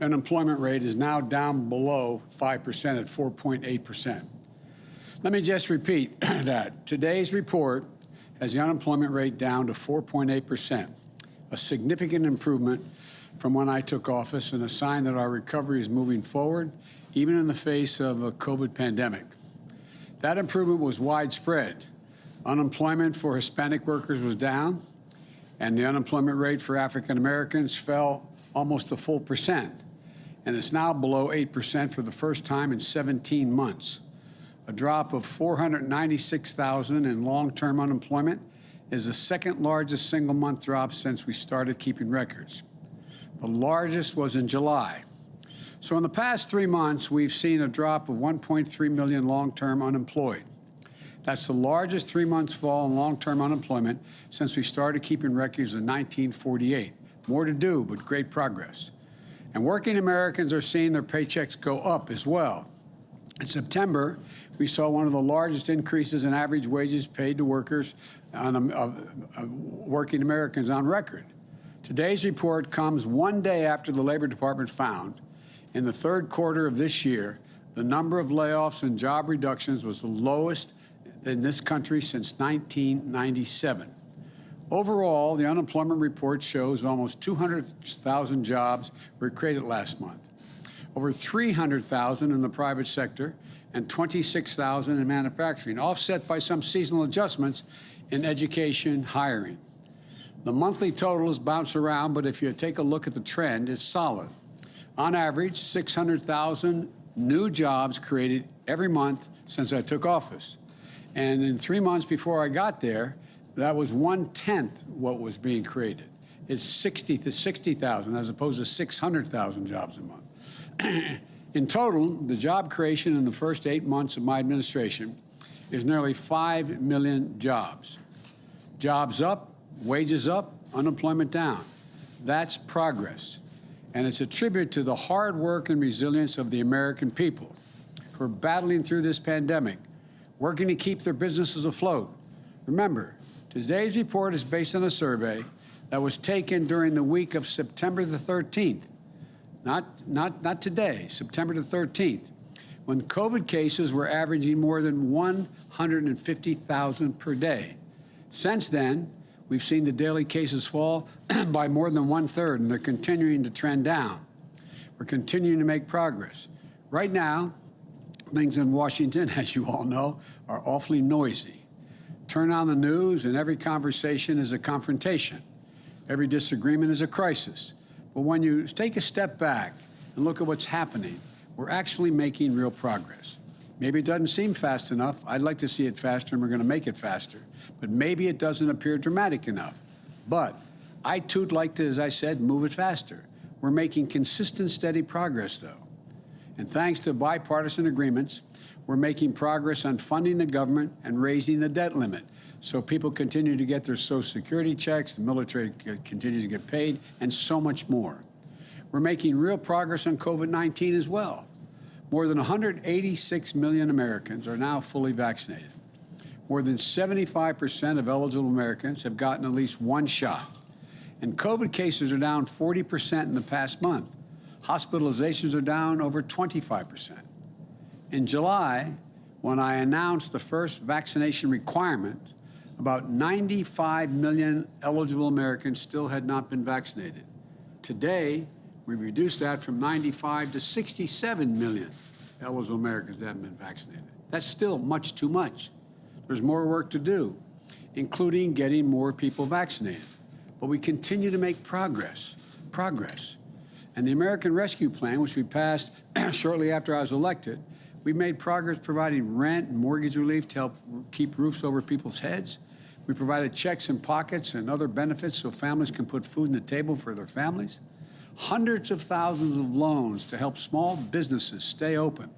unemployment rate is now down below 5% at 4.8%. Let me just repeat that. Today's report has the unemployment rate down to 4.8%, a significant improvement from when I took office and a sign that our recovery is moving forward, even in the face of a COVID pandemic. That improvement was widespread. Unemployment for Hispanic workers was down, and the unemployment rate for African Americans fell almost a full percent, and it's now below 8% for the first time in 17 months. A drop of 496,000 in long-term unemployment is the second largest single-month drop since we started keeping records. The largest was in July. So in the past 3 months, we've seen a drop of 1.3 million long-term unemployed. That's the largest 3 months fall in long-term unemployment since we started keeping records in 1948. More to do, but great progress. And working Americans are seeing their paychecks go up as well. In September, we saw one of the largest increases in average wages paid to workers working Americans on record. Today's report comes one day after the Labor Department found in the third quarter of this year, the number of layoffs and job reductions was the lowest in this country since 1997. Overall, the unemployment report shows almost 200,000 jobs were created last month, over 300,000 in the private sector and 26,000 in manufacturing, offset by some seasonal adjustments in education hiring. The monthly totals bounce around, but if you take a look at the trend, it's solid. On average, 600,000 new jobs created every month since I took office. And in 3 months before I got there, that was 1/10 what was being created. It's 60 to 60,000 as opposed to 600,000 jobs a month. In total, the job creation in the first 8 months of my administration is nearly 5 million jobs. Jobs up, wages up, unemployment down. That's progress. And it's a tribute to the hard work and resilience of the American people who are battling through this pandemic, working to keep their businesses afloat. Remember, today's report is based on a survey that was taken during the week of September the 13th. Not today, September the 13th, when COVID cases were averaging more than 150,000 per day. Since then, we've seen the daily cases fall by more than 1/3, and they're continuing to trend down. We're continuing to make progress. Right now, things in Washington, as you all know, are awfully noisy. Turn on the news, and every conversation is a confrontation. Every disagreement is a crisis. But when you take a step back and look at what's happening, we're actually making real progress. Maybe it doesn't seem fast enough. I'd like to see it faster, and we're going to make it faster. But maybe it doesn't appear dramatic enough. But I, too, like to, as I said, move it faster. We're making consistent, steady progress, though. And thanks to bipartisan agreements, we're making progress on funding the government and raising the debt limit so people continue to get their Social Security checks, the military continues to get paid, and so much more. We're making real progress on COVID-19 as well. More than 186 million Americans are now fully vaccinated. More than 75% of eligible Americans have gotten at least one shot. And COVID cases are down 40% in the past month. Hospitalizations are down over 25%. In July, when I announced the first vaccination requirement, about 95 million eligible Americans still had not been vaccinated. Today, we reduced that from 95 to 67 million eligible Americans that haven't been vaccinated. That's still much too much. There's more work to do, including getting more people vaccinated. But we continue to make progress. And the American Rescue Plan, which we passed shortly after I was elected, we made progress providing rent and mortgage relief to help keep roofs over people's heads. We provided checks in pockets and other benefits so families can put food on the table for their families. Hundreds of thousands of loans to help small businesses stay open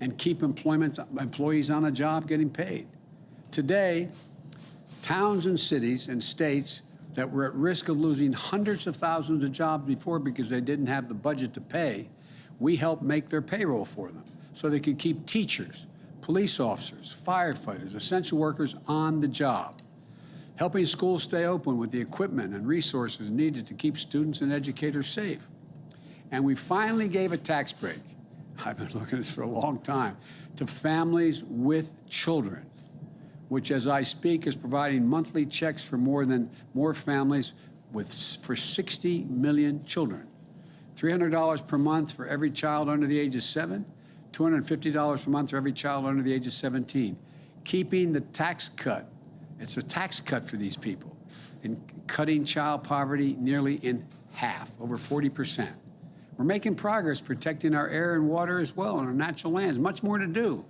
and keep employees on a job getting paid. Today, towns and cities and states that were at risk of losing hundreds of thousands of jobs before because they didn't have the budget to pay, we helped make their payroll for them so they could keep teachers, police officers, firefighters, essential workers on the job, helping schools stay open with the equipment and resources needed to keep students and educators safe. And we finally gave a tax break, I've been looking at this for a long time, to families with children, which as I speak is providing monthly checks for more families for 60 million children. $300 per month for every child under the age of 7, $250 per month for every child under the age of 17. Keeping the tax cut, it's a tax cut for these people, and cutting child poverty nearly in half, over 40%. We're making progress protecting our air and water as well and our natural lands, much more to do.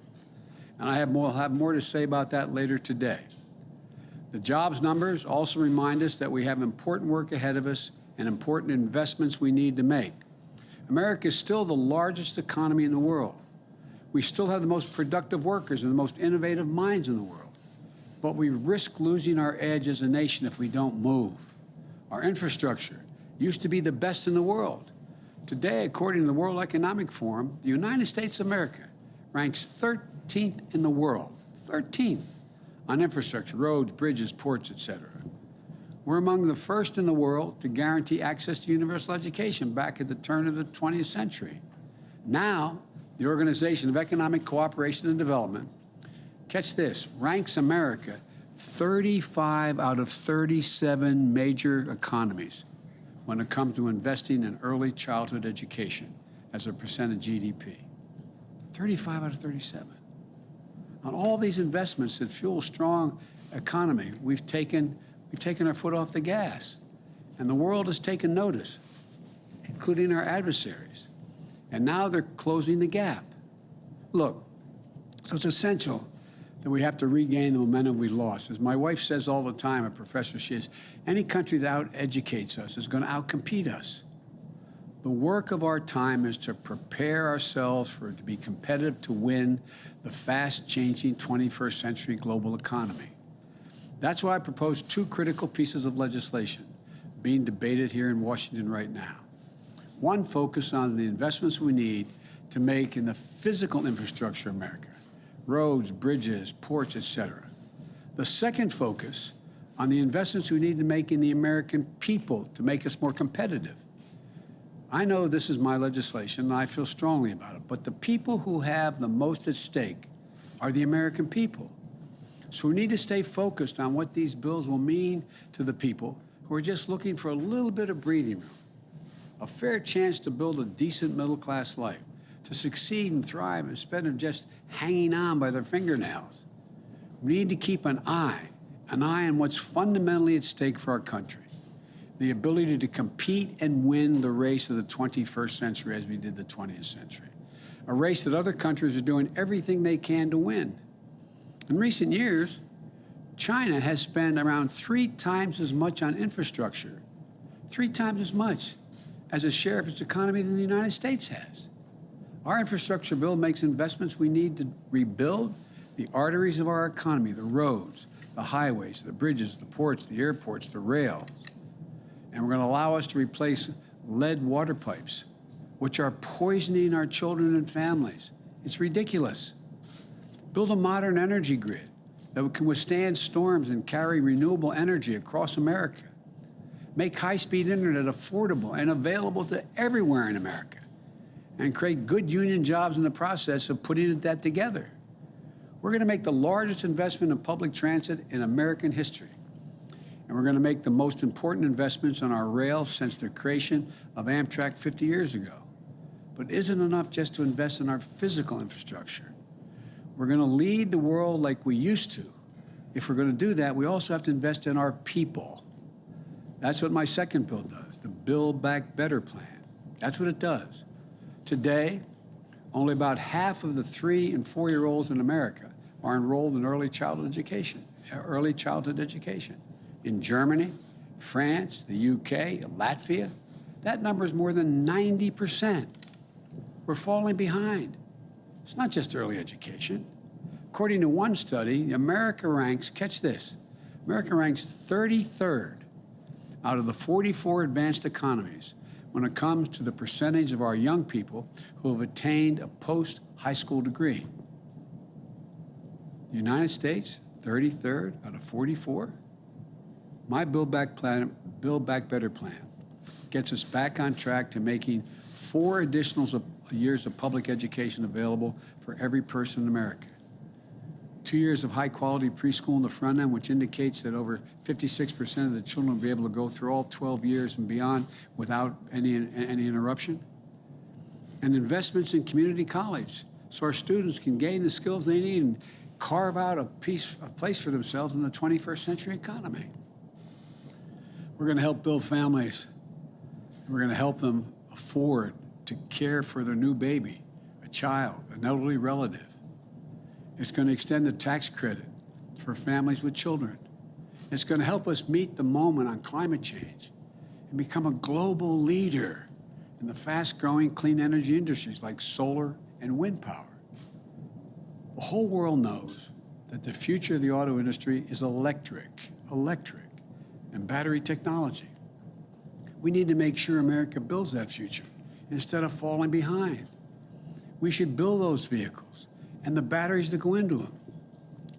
And will have more to say about that later today. The jobs numbers also remind us that we have important work ahead of us and important investments we need to make. America is still the largest economy in the world. We still have the most productive workers and the most innovative minds in the world. But we risk losing our edge as a nation if we don't move. Our infrastructure used to be the best in the world. Today, according to the World Economic Forum, the United States of America ranks 13th in the world, 13th, on infrastructure, roads, bridges, ports, etc. We're among the first in the world to guarantee access to universal education back at the turn of the 20th century. Now, the Organization of Economic Cooperation and Development, catch this, ranks America 35 out of 37 major economies when it comes to investing in early childhood education as a percent of GDP. 35 out of 37. On all these investments that fuel a strong economy, we've taken our foot off the gas. And the world has taken notice, including our adversaries. And now they're closing the gap. Look, so it's essential that we have to regain the momentum we lost. As my wife says all the time, a professor she is, any country that out-educates us is going to out-compete us. The work of our time is to prepare ourselves to be competitive to win the fast-changing 21st century global economy. That's why I propose two critical pieces of legislation being debated here in Washington right now. One focus on the investments we need to make in the physical infrastructure of America, roads, bridges, ports, etc. The second focus on the investments we need to make in the American people to make us more competitive. I know this is my legislation, and I feel strongly about it, but the people who have the most at stake are the American people. So we need to stay focused on what these bills will mean to the people who are just looking for a little bit of breathing room, a fair chance to build a decent middle-class life, to succeed and thrive instead of just hanging on by their fingernails. We need to keep an eye on what's fundamentally at stake for our country. The ability to compete and win the race of the 21st century as we did the 20th century. A race that other countries are doing everything they can to win. In recent years, China has spent around 3 times as much on infrastructure, 3 times as much as a share of its economy than the United States has. Our infrastructure bill makes investments we need to rebuild the arteries of our economy, the roads, the highways, the bridges, the ports, the airports, the rails. And we're going to allow us to replace lead water pipes, which are poisoning our children and families. It's ridiculous. Build a modern energy grid that can withstand storms and carry renewable energy across America. Make high-speed internet affordable and available to everywhere in America. And create good union jobs in the process of putting that together. We're going to make the largest investment in public transit in American history. And we're going to make the most important investments on our rail since the creation of Amtrak 50 years ago. But it isn't enough just to invest in our physical infrastructure. We're going to lead the world like we used to. If we're going to do that, we also have to invest in our people. That's what my second bill does, the Build Back Better plan. That's what it does. Today, only about half of the 3- and 4-year-olds in America are enrolled in early childhood education. In Germany, France, the UK, Latvia, that number is more than 90%. We're falling behind. It's not just early education. According to one study, America ranks, catch this, America ranks 33rd out of the 44 advanced economies when it comes to the percentage of our young people who have attained a post-high school degree. The United States, 33rd out of 44. My Build Back Better plan gets us back on track to making 4 additional years of public education available for every person in America. 2 years of high-quality preschool in the front end, which indicates that over 56% of the children will be able to go through all 12 years and beyond without any interruption. And investments in community college, so our students can gain the skills they need and carve out a place for themselves in the 21st century economy. We're going to help build families. We're going to help them afford to care for their new baby, a child, an elderly relative. It's going to extend the tax credit for families with children. It's going to help us meet the moment on climate change and become a global leader in the fast-growing clean energy industries like solar and wind power. The whole world knows that the future of the auto industry is electric, and battery technology. We need to make sure America builds that future instead of falling behind. We should build those vehicles and the batteries that go into them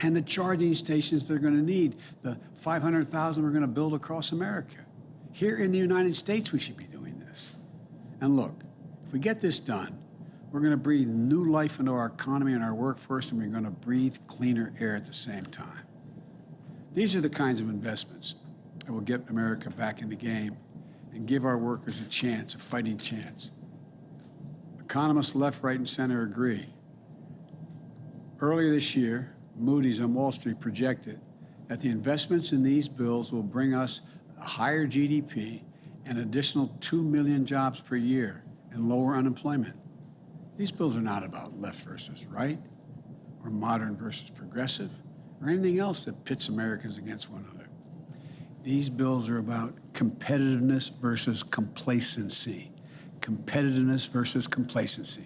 and the charging stations they're going to need, the 500,000 we're going to build across America. Here in the United States, we should be doing this. And look, if we get this done, we're going to breathe new life into our economy and our workforce, and we're going to breathe cleaner air at the same time. These are the kinds of investments that will get America back in the game and give our workers a chance, a fighting chance. Economists left, right, and center agree. Earlier this year, Moody's on Wall Street projected that the investments in these bills will bring us a higher GDP and additional 2 million jobs per year and lower unemployment. These bills are not about left versus right, or modern versus progressive, or anything else that pits Americans against one another. These bills are about competitiveness versus complacency. Competitiveness versus complacency.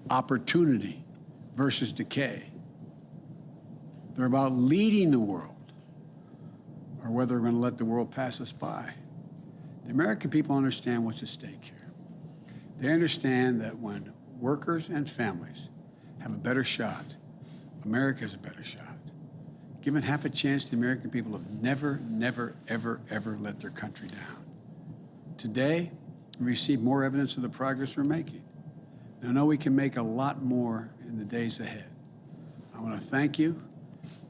Opportunity versus decay. They're about leading the world, or whether we're going to let the world pass us by. The American people understand what's at stake here. They understand that when workers and families have a better shot, America has a better shot. Given half a chance, the American people have never, ever let their country down. Today, we receive more evidence of the progress we're making. And I know we can make a lot more in the days ahead. I want to thank you,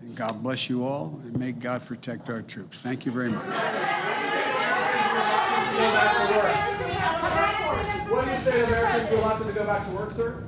and God bless you all, and may God protect our troops. Thank you very much. What do you say to Americans who want them to go back to work, sir?